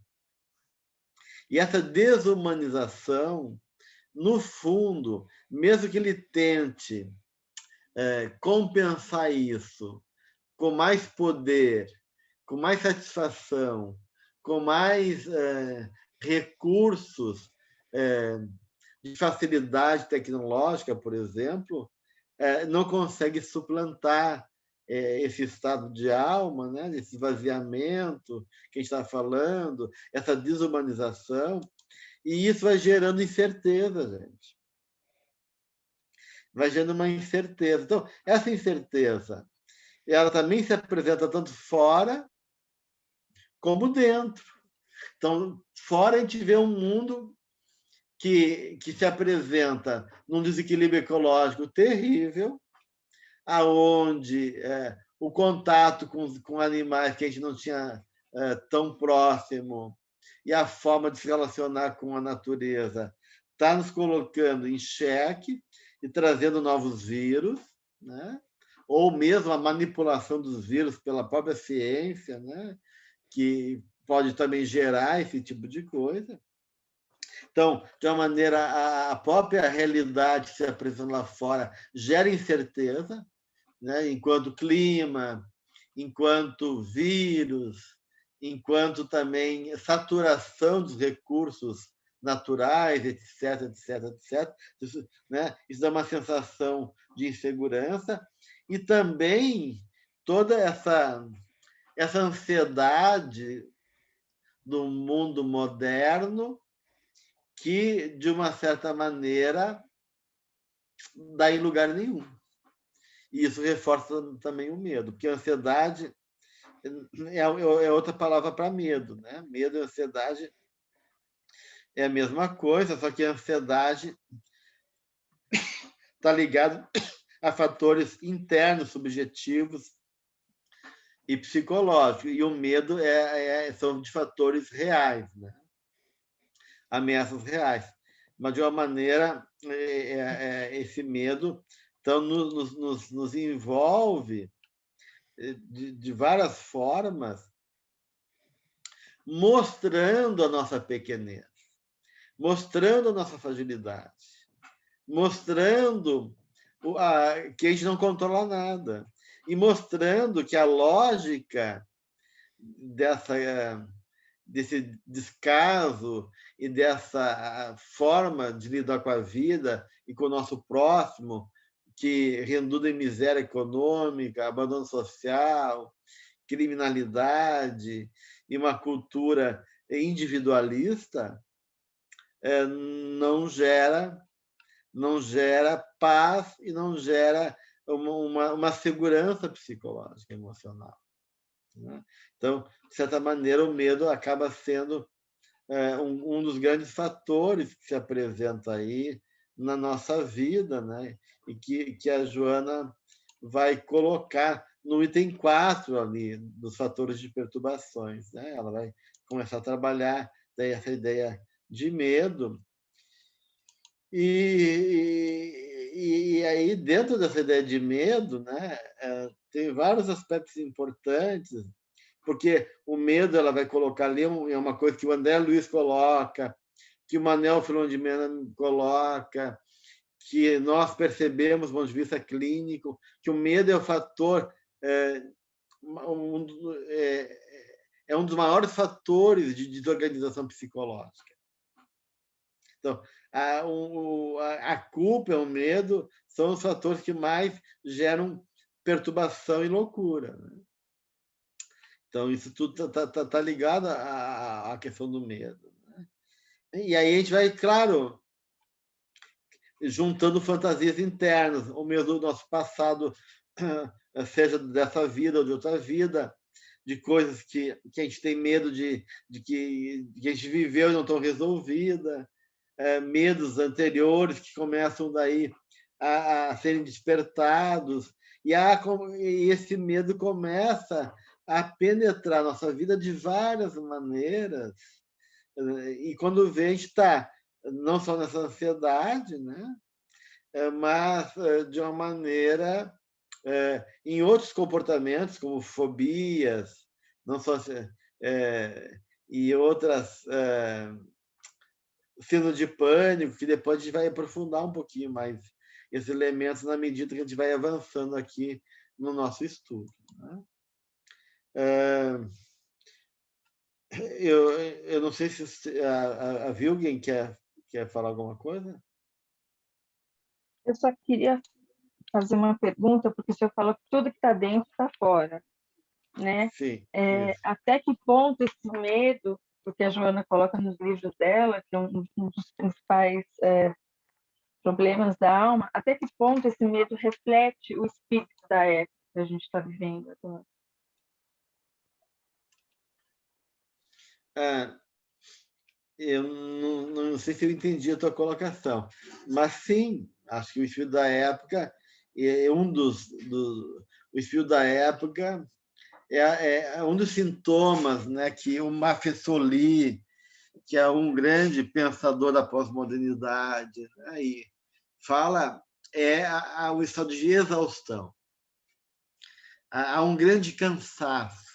E essa desumanização, no fundo, mesmo que ele tente compensar isso com mais poder, com mais satisfação, com mais recursos de facilidade tecnológica, por exemplo, não consegue suplantar esse estado de alma, né? Esse esvaziamento que a gente está falando, essa desumanização, e isso vai gerando incerteza, gente. Vai gerando uma incerteza. Então, essa incerteza, ela também se apresenta tanto fora como dentro. Então, fora a gente vê um mundo que se apresenta num desequilíbrio ecológico terrível, aonde o contato com animais que a gente não tinha tão próximo e a forma de se relacionar com a natureza está nos colocando em xeque e trazendo novos vírus, né? Ou mesmo a manipulação dos vírus pela própria ciência, né? Que pode também gerar esse tipo de coisa. Então, de uma maneira, a própria realidade que se apresenta lá fora gera incerteza, né? Enquanto clima, enquanto vírus, enquanto também saturação dos recursos naturais, etc, etc, etc. Isso, né? Isso dá uma sensação de insegurança e também toda essa ansiedade do mundo moderno que, de uma certa maneira, dá em lugar nenhum. E isso reforça também o medo, porque a ansiedade é outra palavra para medo, né? Medo e ansiedade é a mesma coisa, só que a ansiedade está ligada a fatores internos, subjetivos e psicológicos, e o medo são de fatores reais, né? Ameaças reais. Mas, de uma maneira, esse medo então, nos envolve de várias formas, mostrando a nossa pequenez, mostrando a nossa fragilidade, mostrando que a gente não controla nada e mostrando que a lógica desse descaso e dessa forma de lidar com a vida e com o nosso próximo, que redunda em miséria econômica, abandono social, criminalidade e uma cultura individualista, não gera paz e não gera uma segurança psicológica, emocional. Né? Então, de certa maneira, o medo acaba sendo um dos grandes fatores que se apresenta aí na nossa vida, né? E que a Joana vai colocar no item 4 ali, dos fatores de perturbações. Né? Ela vai começar a trabalhar daí essa ideia de medo. E aí, dentro dessa ideia de medo, né, tem vários aspectos importantes, porque o medo ela vai colocar ali, é uma coisa que o André Luiz coloca, que o Manuel Filon de Mena coloca, que nós percebemos do ponto de vista clínico, que o medo é o fator, é um dos maiores fatores de desorganização psicológica. Então, a culpa e o medo são os fatores que mais geram perturbação e loucura. Né? Então, isso tudo está ligado à questão do medo. Né? E aí a gente vai, claro, juntando fantasias internas, ou mesmo do nosso passado, seja dessa vida ou de outra vida, de coisas que a gente tem medo de que a gente viveu e não estão resolvidas, medos anteriores que começam daí a serem despertados, e esse medo começa a penetrar nossa vida de várias maneiras, e quando vê, a gente está não só nessa ansiedade, né, mas de uma maneira em outros comportamentos, como fobias, não só e outras síndrome de pânico, que depois a gente vai aprofundar um pouquinho mais esses elementos na medida que a gente vai avançando aqui no nosso estudo. Né? Eu não sei se a Vilgen quer falar alguma coisa. Eu só queria fazer uma pergunta, porque o senhor falou que tudo que está dentro está fora, né? Sim. Até que ponto esse medo, porque a Joana coloca nos livros dela, que é um dos principais problemas da alma, até que ponto esse medo reflete o espírito da época que a gente está vivendo agora? Eu não sei se eu entendi a tua colocação, mas sim, acho que o espírito da época é o espírito da época é um dos sintomas, né, que o Maffesoli, que é um grande pensador da pós-modernidade, aí fala, o estado de exaustão. Há um grande cansaço.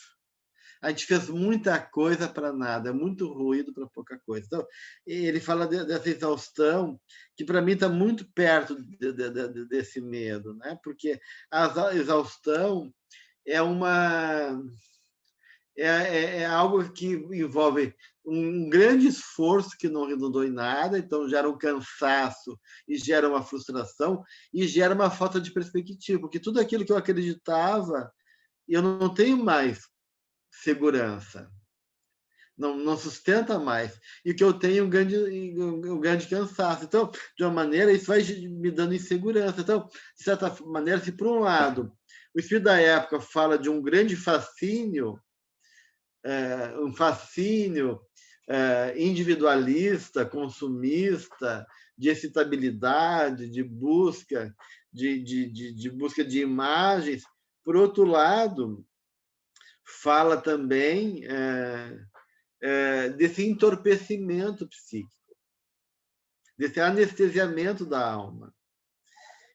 A gente fez muita coisa para nada, muito ruído para pouca coisa. Então, ele fala dessa exaustão, que para mim está muito perto desse medo, né? Porque a exaustão é algo que envolve um grande esforço que não redundou em nada, então gera um cansaço e gera uma frustração e gera uma falta de perspectiva, porque tudo aquilo que eu acreditava, eu não tenho mais segurança, não sustenta mais, e o que eu tenho um grande cansaço. Então, de uma maneira, isso vai me dando insegurança. Então, de certa maneira, se por um lado o espírito da época fala de um grande fascínio, um fascínio individualista, consumista, de excitabilidade, de busca de imagens, por outro lado, fala também desse entorpecimento psíquico, desse anestesiamento da alma.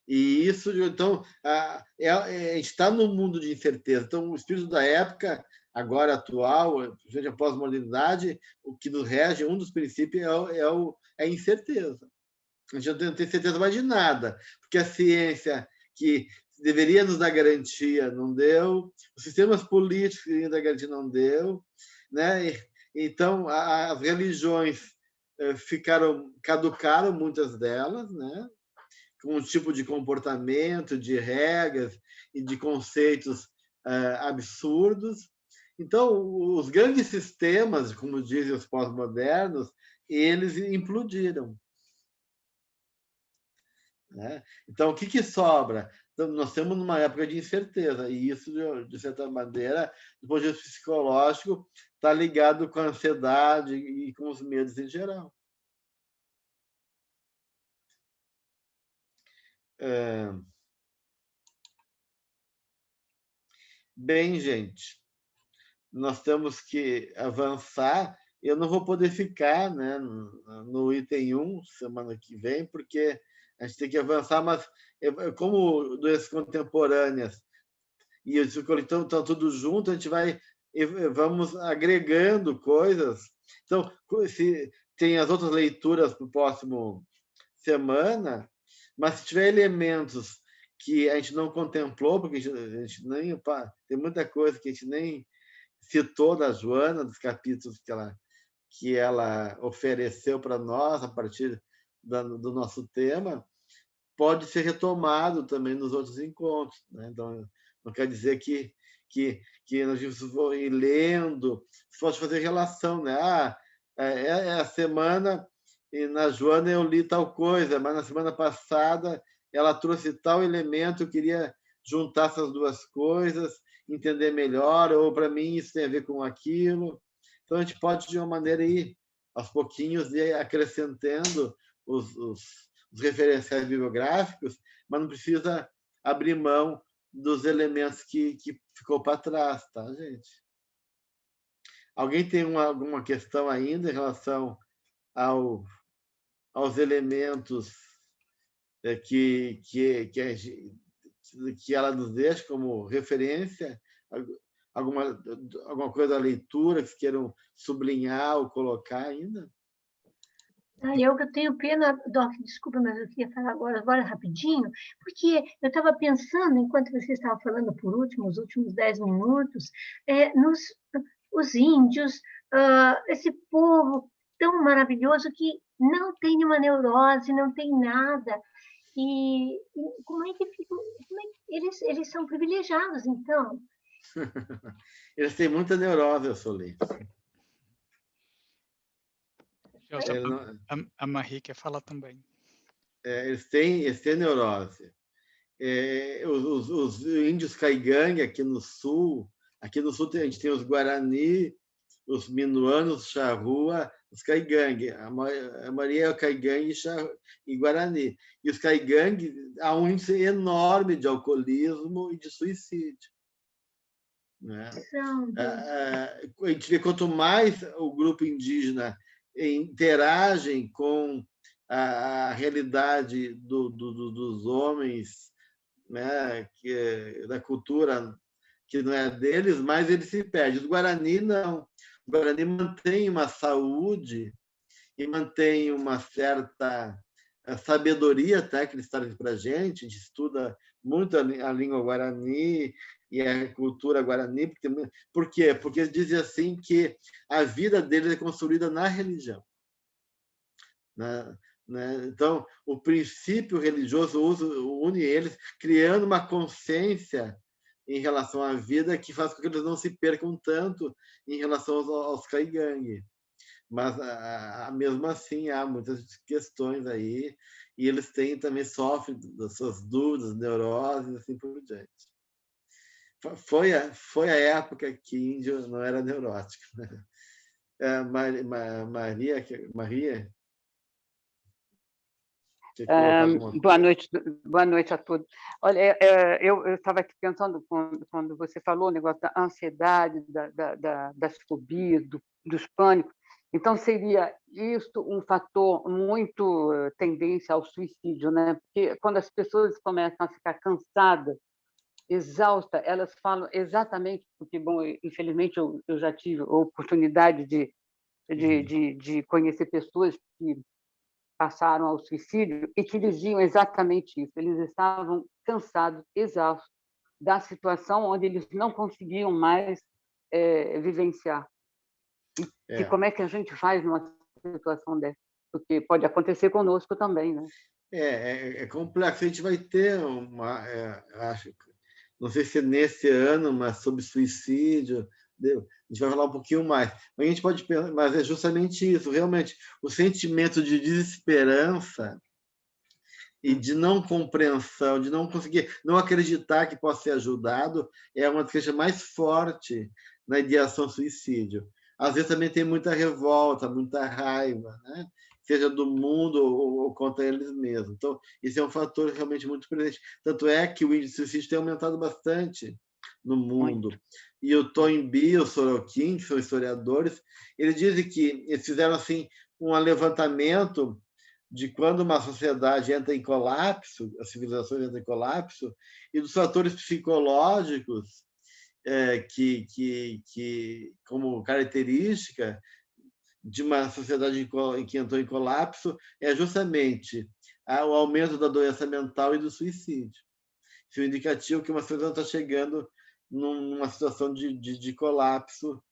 E isso, então, a gente está num mundo de incerteza. Então, o espírito da época agora atual, frente à pós-modernidade, o que nos rege, um dos princípios é a incerteza. A gente não tem certeza mais de nada, porque a ciência, que deveria nos dar garantia, não deu, os sistemas políticos que deveriam dar garantia, não deu, né? Então, as religiões caducaram, muitas delas, né? Com um tipo de comportamento, de regras e de conceitos absurdos. Então, os grandes sistemas, como dizem os pós-modernos, eles implodiram. Né? Então, o que sobra? Então, nós estamos numa época de incerteza, e isso, de certa maneira, do ponto de vista psicológico, está ligado com a ansiedade e com os medos em geral. Bem, gente, nós temos que avançar. Eu não vou poder ficar, né, no item 1 semana que vem, porque a gente tem que avançar, mas como doenças contemporâneas e os estão tudo junto, a gente vamos agregando coisas. Então, se tem as outras leituras para o próximo semana, mas se tiver elementos que a gente não contemplou, porque a gente nem tem muita coisa que a gente nem citou da Joana, dos capítulos que ela ofereceu para nós a partir do nosso tema, pode ser retomado também nos outros encontros, né? Então, não quer dizer que nós vamos ir lendo, se pode fazer relação, né? A semana e na Joana eu li tal coisa, mas na semana passada ela trouxe tal elemento, eu queria juntar essas duas coisas, entender melhor, ou para mim isso tem a ver com aquilo. Então a gente pode, de uma maneira, ir aos pouquinhos e acrescentando os referenciais bibliográficos, mas não precisa abrir mão dos elementos que ficou para trás, tá, gente? Alguém tem alguma questão ainda em relação aos elementos que ela nos deixa como referência? Alguma coisa da leitura que queiram sublinhar ou colocar ainda? Eu que tenho pena, Doc, desculpa, mas eu queria falar agora rapidinho, porque eu estava pensando, enquanto você estava falando por último, os últimos 10 minutos, os índios, esse povo tão maravilhoso que não tem nenhuma neurose, não tem nada. E como é que ficam? Eles são privilegiados, então? Eles têm muita neurose, Solim. A Marie quer falar também. Eles têm neurose. Os índios Caigangue aqui no sul a gente tem os Guarani, os Minuanos, os Charrua, os Caigangue. A maioria é o Caigangue e Guarani. E os Caigangue há um índice enorme de alcoolismo e de suicídio. Né? A gente vê quanto mais o grupo indígena interagem com a realidade dos homens, né, da cultura que não é deles, mais eles se perdem. Os Guarani não. O Guarani mantém uma saúde e mantém uma certa sabedoria até que eles trazem para a gente estuda muito a língua Guarani e a cultura Guarani. Por quê? Porque eles dizem assim que a vida deles é construída na religião. Né? Então, o princípio religioso une eles, criando uma consciência em relação à vida que faz com que eles não se percam tanto em relação aos Caigangue. Mas, mesmo assim, há muitas questões aí, e eles também sofrem das suas dúvidas, neuroses, assim por diante. Foi a época que índio não era neurótico. Né? Maria? Boa noite a todos. Olha, eu estava aqui pensando quando você falou o negócio da ansiedade, das fobias, dos pânicos. Então, seria isso um fator muito tendência ao suicídio, né? Porque quando as pessoas começam a ficar cansadas exausta, elas falam exatamente, porque, bom, infelizmente eu já tive a oportunidade de conhecer pessoas que passaram ao suicídio e que diziam exatamente isso. Eles estavam cansados, exaustos da situação onde eles não conseguiam mais vivenciar. E como é que a gente faz numa situação dessa? Porque pode acontecer conosco também, né? É complexo. A gente vai ter acho, não sei se é nesse ano, mas sobre suicídio, a gente vai falar um pouquinho mais. Mas a gente pode pensar, mas é justamente isso, realmente, o sentimento de desesperança e de não compreensão, de não conseguir, não acreditar que possa ser ajudado, é uma das queixas mais fortes na ideação suicídio. Às vezes também tem muita revolta, muita raiva, né? Seja do mundo ou contra eles mesmos. Então, isso é um fator realmente muito presente. Tanto é que o índice de suicídio tem aumentado bastante no mundo. Muito. E o Toynbee e o Sorokin, que são historiadores, eles dizem que eles fizeram assim, um levantamento de quando uma sociedade entra em colapso, as civilizações entram em colapso, e dos fatores psicológicos que como característica de uma sociedade que entrou em colapso é justamente o aumento da doença mental e do suicídio. Isso é um indicativo que uma sociedade está chegando numa situação de colapso.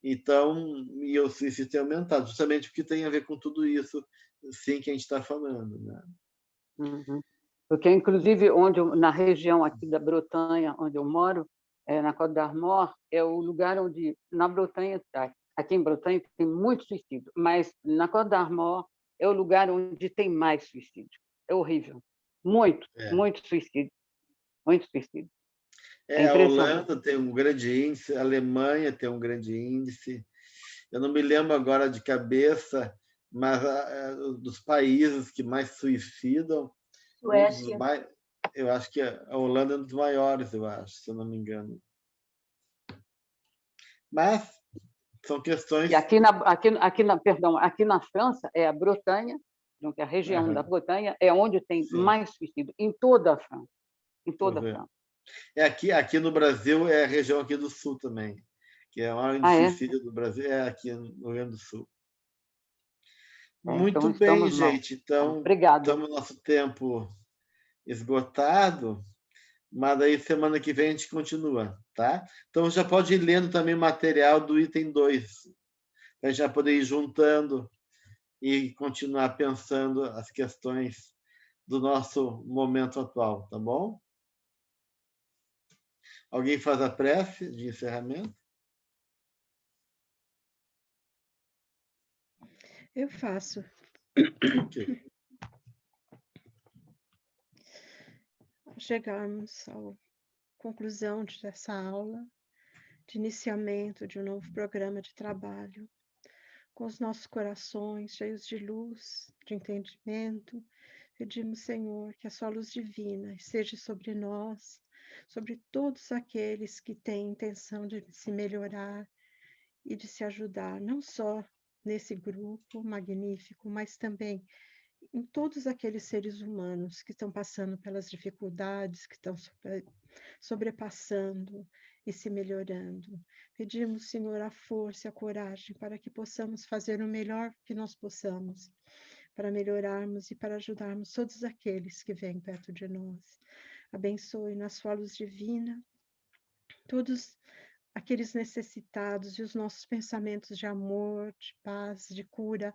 Então, e o suicídio tem aumentado, justamente porque tem a ver com tudo isso, sim, que a gente está falando, né? Uhum. Porque, inclusive, na região aqui da Bretanha, onde eu moro, na Côte d'Armor, é o lugar onde, na Bretanha, aqui em Bretanha tem muito suicídio, mas na Côte d'Armor é o lugar onde tem mais suicídio. É horrível. Muito suicídio. Muito suicídio. A Holanda tem um grande índice, a Alemanha tem um grande índice. Eu não me lembro agora de cabeça, mas dos países que mais suicidam, Suécia. Eu acho que a Holanda é um dos maiores, eu acho, se eu não me engano. Mas são questões... E aqui na França, é a Bretanha, então, que é a região da Bretanha, é onde tem mais suicídio, em toda a França. Em toda a França. Aqui no Brasil, é a região aqui do Sul também, que é o maior índice de suicídio do Brasil, é aqui no Rio Grande do Sul. Muito então bem, gente. Então, estamos no nosso tempo esgotado, mas aí semana que vem a gente continua, tá? Então, já pode ir lendo também o material do item 2, para a gente já poder ir juntando e continuar pensando as questões do nosso momento atual, tá bom? Alguém faz a prece de encerramento? Eu faço. Okay. Chegarmos à conclusão dessa aula, de iniciamento de um novo programa de trabalho, com os nossos corações cheios de luz, de entendimento, pedimos, Senhor, que a sua luz divina esteja sobre nós, sobre todos aqueles que têm intenção de se melhorar e de se ajudar, não só nesse grupo magnífico, mas também em todos aqueles seres humanos que estão passando pelas dificuldades, que estão sobrepassando e se melhorando. Pedimos, Senhor, a força e a coragem para que possamos fazer o melhor que nós possamos, para melhorarmos e para ajudarmos todos aqueles que vêm perto de nós. Abençoe na sua luz divina todos aqueles necessitados e os nossos pensamentos de amor, de paz, de cura,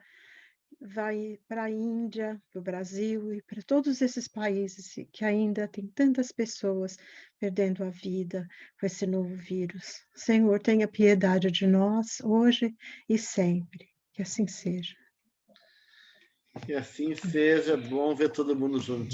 vai para a Índia, para o Brasil e para todos esses países que ainda tem tantas pessoas perdendo a vida com esse novo vírus. Senhor, tenha piedade de nós hoje e sempre. Que assim seja. Que assim seja. Bom ver todo mundo juntinho.